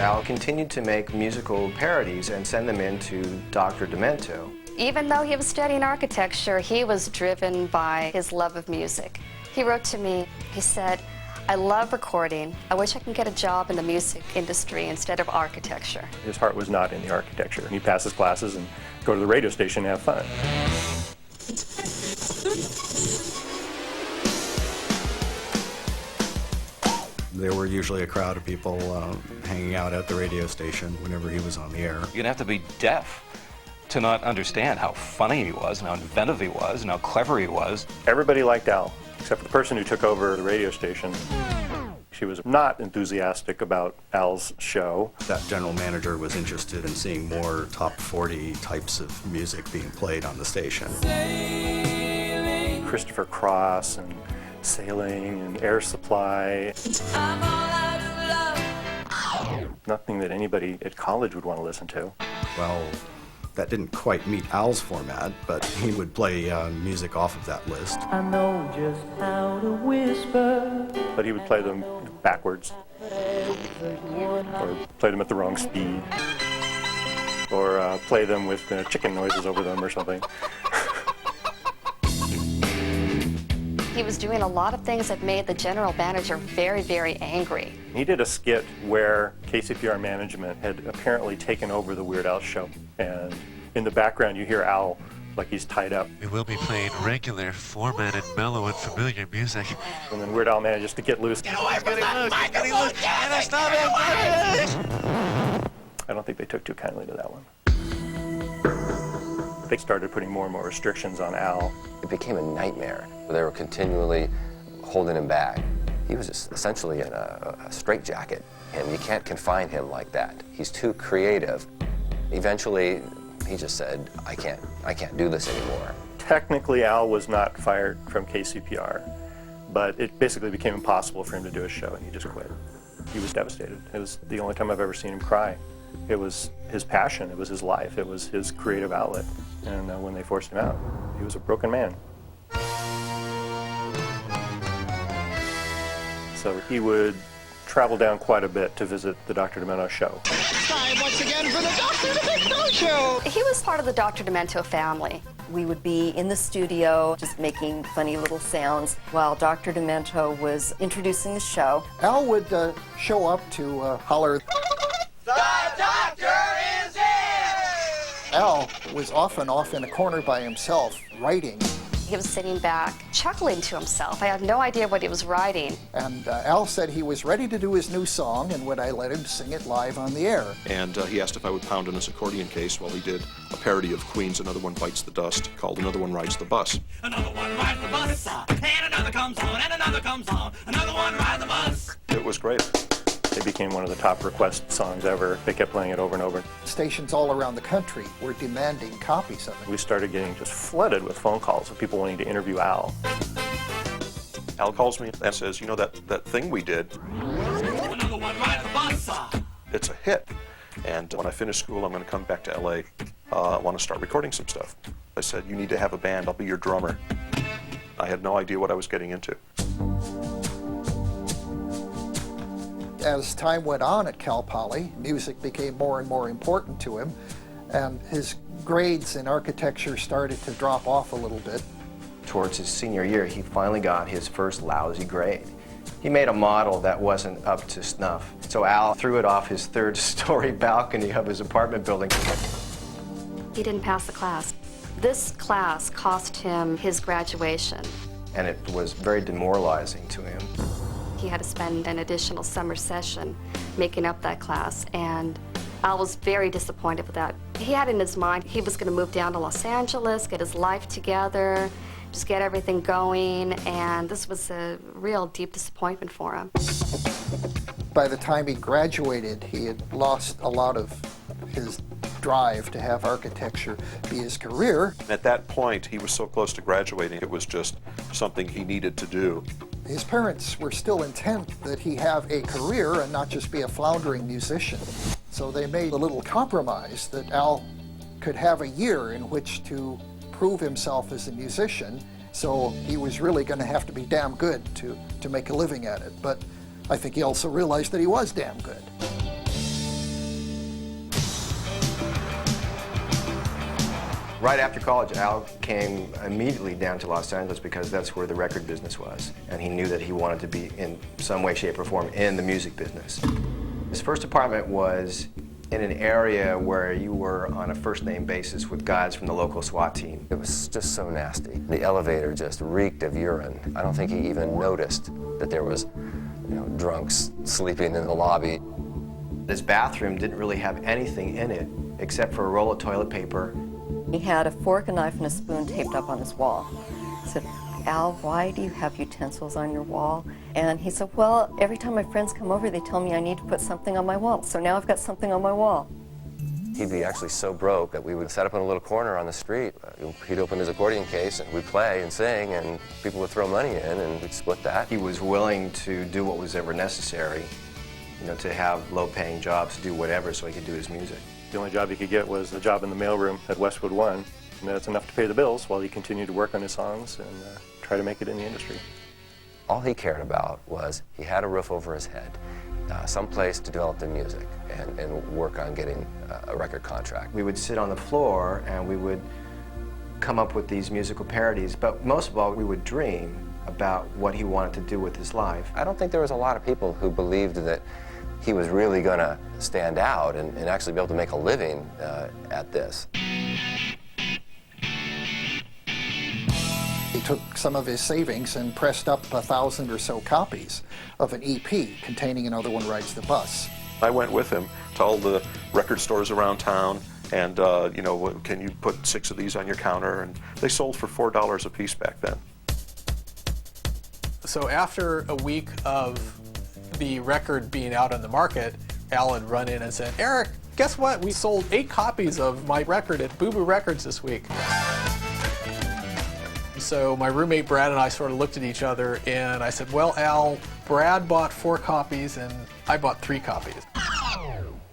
Al continued to make musical parodies and send them in to Dr. Demento. Even though he was studying architecture, he was driven by his love of music. He wrote to me, he said, "I love recording. I wish I could get a job in the music industry instead of architecture." His heart was not in the architecture. He'd pass his classes and go to the radio station and have fun. There were usually a crowd of people hanging out at the radio station whenever he was on the air. You'd have to be deaf to not understand how funny he was, and how inventive he was, and how clever he was. Everybody liked Al, except for the person who took over the radio station. She was not enthusiastic about Al's show. That general manager was interested in seeing more top 40 types of music being played on the station. Christopher Cross and Sailing and Air Supply. Nothing that anybody at college would want to listen to. Well, that didn't quite meet Al's format, but he would play music off of that list. I know just how to whisper. But he would play them backwards, or play them at the wrong speed, or play them with chicken noises over them or something. He was doing a lot of things that made the general manager very, very angry. He did a skit where KCPR management had apparently taken over the Weird Al show. And in the background, you hear Al like he's tied up. We will be playing regular, formatted, mellow, and familiar music. And then Weird Al manages to get loose. Get away from that microphone! And I stop it! I don't think they took too kindly to that one. They started putting more and more restrictions on Al. It became a nightmare. They were continually holding him back. He was just essentially in a straitjacket, and you can't confine him like that. He's too creative. Eventually, he just said, I can't do this anymore. Technically, Al was not fired from KCPR, but it basically became impossible for him to do a show, and he just quit. He was devastated. It was the only time I've ever seen him cry. It was his passion, it was his life, it was his creative outlet. And when they forced him out, he was a broken man. So he would travel down quite a bit to visit the Dr. Demento show. Time once again for the Dr. Demento show! He was part of the Dr. Demento family. We would be in the studio just making funny little sounds while Dr. Demento was introducing the show. Al would show up to holler, "The doctor is here!" Al was often off in a corner by himself, writing. He was sitting back, chuckling to himself. I had no idea what he was writing. And Al said he was ready to do his new song, and would I let him sing it live on the air. And he asked if I would pound on his accordion case while he did a parody of Queen's Another One Bites the Dust, called Another One Rides the Bus. Another one rides the bus, and another comes on, and another comes on, another one rides the bus. It was great. It became one of the top request songs ever. They kept playing it over and over. Stations all around the country were demanding copies of it. We started getting just flooded with phone calls of people wanting to interview Al. Al calls me and says, you know that thing we did? Another one rides the bus. It's a hit. And when I finish school, I'm going to come back to LA. I want to start recording some stuff. I said, you need to have a band. I'll be your drummer. I had no idea what I was getting into. As time went on at Cal Poly, music became more and more important to him, and his grades in architecture started to drop off a little bit. Towards his senior year, he finally got his first lousy grade. He made a model that wasn't up to snuff, so Al threw it off his third-story balcony of his apartment building. He didn't pass the class. This class cost him his graduation. And it was very demoralizing to him. He had to spend an additional summer session making up that class, and Al was very disappointed with that. He had in his mind he was going to move down to Los Angeles, get his life together, just get everything going, and this was a real deep disappointment for him. By the time he graduated, he had lost a lot of his drive to have architecture be his career. At that point, he was so close to graduating, it was just something he needed to do. His parents were still intent that he have a career and not just be a floundering musician. So they made a little compromise that Al could have a year in which to prove himself as a musician. So he was really going to have to be damn good to make a living at it. But I think he also realized that he was damn good. Right after college, Al came immediately down to Los Angeles because that's where the record business was. And he knew that he wanted to be in some way, shape, or form in the music business. His first apartment was in an area where you were on a first-name basis with guys from the local SWAT team. It was just so nasty. The elevator just reeked of urine. I don't think he even noticed that there was, drunks sleeping in the lobby. His bathroom didn't really have anything in it except for a roll of toilet paper. He had a fork, a knife, and a spoon taped up on his wall. I said, Al, why do you have utensils on your wall? And he said, well, every time my friends come over, they tell me I need to put something on my wall. So now I've got something on my wall. He'd be actually so broke that we would set up in a little corner on the street. He'd open his accordion case and we'd play and sing, and people would throw money in and we'd split that. He was willing to do what was ever necessary, to have low-paying jobs, to do whatever so he could do his music. The only job he could get was a job in the mailroom at Westwood One, and that's enough to pay the bills while he continued to work on his songs and try to make it in the industry. All he cared about was he had a roof over his head, some place to develop the music and work on getting a record contract. We would sit on the floor and we would come up with these musical parodies, but most of all, we would dream about what he wanted to do with his life. I don't think there was a lot of people who believed that he was really going to stand out and actually be able to make a living at this. He took some of his savings and pressed up 1,000 or so copies of an EP containing Another One Rides the Bus. I went with him to all the record stores around town and, can you put 6 of these on your counter? And they sold for $4 a piece back then. So after a week of the record being out on the market, Al had run in and said, Eric, guess what? We sold 8 copies of my record at Boo Boo Records this week. So my roommate Brad and I sort of looked at each other and I said, well, Al, Brad bought 4 copies and I bought 3 copies.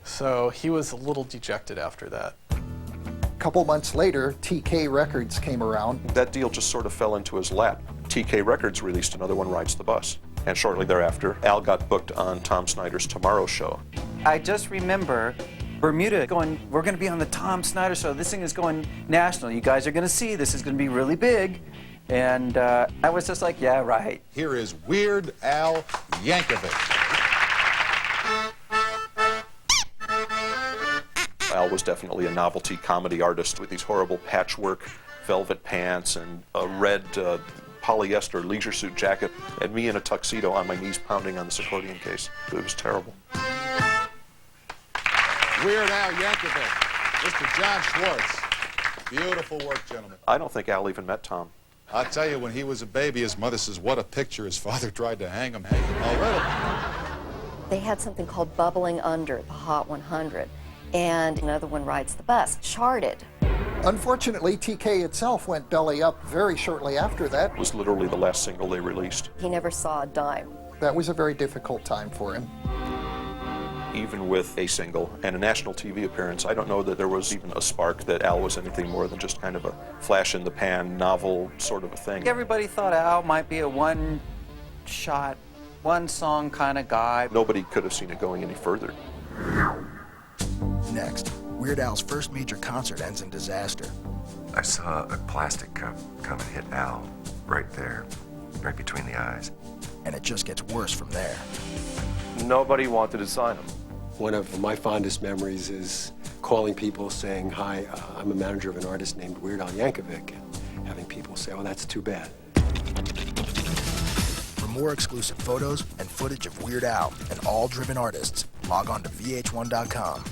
So he was a little dejected after that. A couple months later, TK Records came around. That deal just sort of fell into his lap. TK Records released Another One Rides the Bus. And shortly thereafter, Al got booked on Tom Snyder's Tomorrow Show. I just remember Bermuda going, we're going to be on the Tom Snyder Show. This thing is going national. You guys are going to see. This is going to be really big. And I was just like, yeah, right. Here is Weird Al Yankovic. Al was definitely a novelty comedy artist with these horrible patchwork velvet pants and a red polyester leisure suit jacket, and me in a tuxedo on my knees pounding on this accordion case. It was terrible. Weird Al Yankovic, Mr. John Schwartz. Beautiful work, gentlemen. I don't think Al even met Tom. I'll tell you, when he was a baby, his mother says, what a picture. His father tried to hang him already. They had something called Bubbling Under, the Hot 100, and Another One Rides the Bus, charted. Unfortunately, TK itself went belly up very shortly after that. It was literally the last single they released. He never saw a dime. That was a very difficult time for him. Even with a single and a national TV appearance, I don't know that there was even a spark that Al was anything more than just kind of a flash-in-the-pan novel sort of a thing. Everybody thought Al might be a one-shot, one-song kind of guy. Nobody could have seen it going any further. Next, Weird Al's first major concert ends in disaster. I saw a plastic cup come and hit Al right there, right between the eyes. And it just gets worse from there. Nobody wanted to sign him. One of my fondest memories is calling people saying, hi, I'm a manager of an artist named Weird Al Yankovic, and having people say, oh, that's too bad. For more exclusive photos and footage of Weird Al and all Driven artists, log on to VH1.com.